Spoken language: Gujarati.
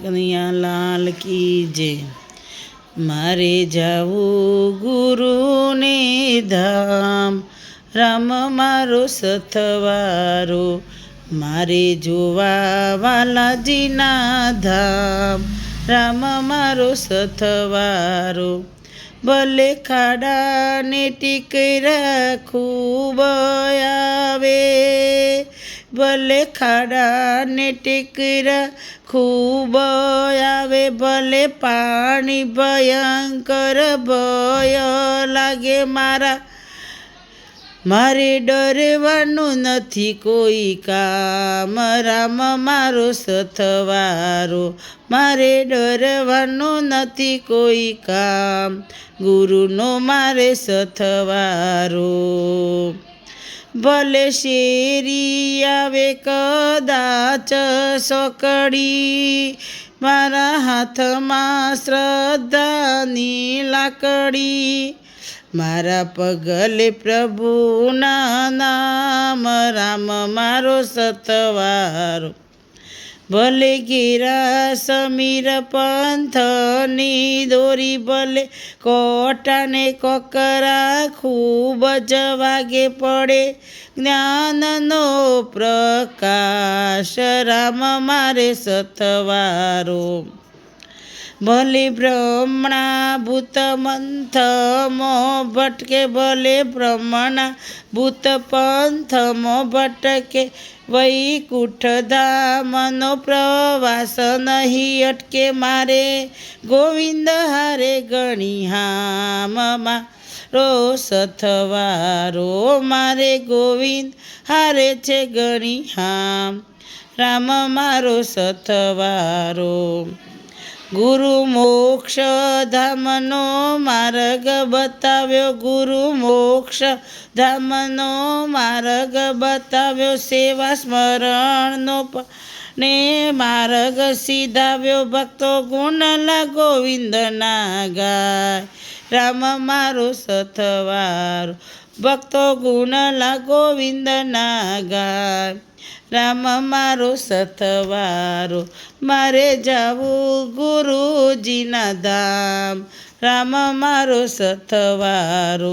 કનૈયા લાલ કી જય। મારે જાવું ગુરુને ધામ, રામ મારો સથવારો, મારે જોવા વાલાજીના ધામ, રામ મારો સથવારો। ભલે ખાડા ને ટીકરા ખૂબ આવે, ભલે ખાડા ને ટીકરા ખૂબ આવે, ભલે પાણી ભયંકર ભય લાગે મારા, મારે ડરવાનું નથી કોઈ કામ, રામ મારો સથવારો, મારે ડરવાનું નથી કોઈ કામ, ગુરુનો મારે સથવારો। ભલે શેરી આવે કદાચ સકડી, મારા હાથમાં શ્રદ્ધાની લાકડી, મારા પગલે પ્રભુના નામ, રામ મારો સથવારો। ભલે ઘેરા સમીર પંથની દોરી, ભલે કોટાને કોકરા ખૂબ જ વાગે પડે, જ્ઞાનનો પ્રકાશ, રામ મારે સથવારો। ભલે બ્રહ્મણા ભૂત મંથમો ભટકે, ભલે બ્રહ્મણા ભૂત પંથમો ભટકે, વૈકુંઠ ધામનો પ્રવાસ નહીં અટકે, મારે ગોવિંદ હારે ગણી હામ, મારો સથવારો, મારે ગોવિંદ હારે છે ગણી હામ, રામ મારો સથવારો। ગુરુ મોક્ષ ધામનો માર્ગ બતાવ્યો, ગુરુ મોક્ષ ધામનો માર્ગ બતાવ્યો, સેવા સ્મરણનો ને માર્ગ સીધાવ્યો, ભક્તો ગુણલા ગોવિંદના ગાય, રામ મારો સથવારો, ભક્તો ગુણલા ગોવિંદના ગાય, રામ મારો સથવારો। મારે જાવું ગુરુજીના ધામ, રામ મારો સથવારો।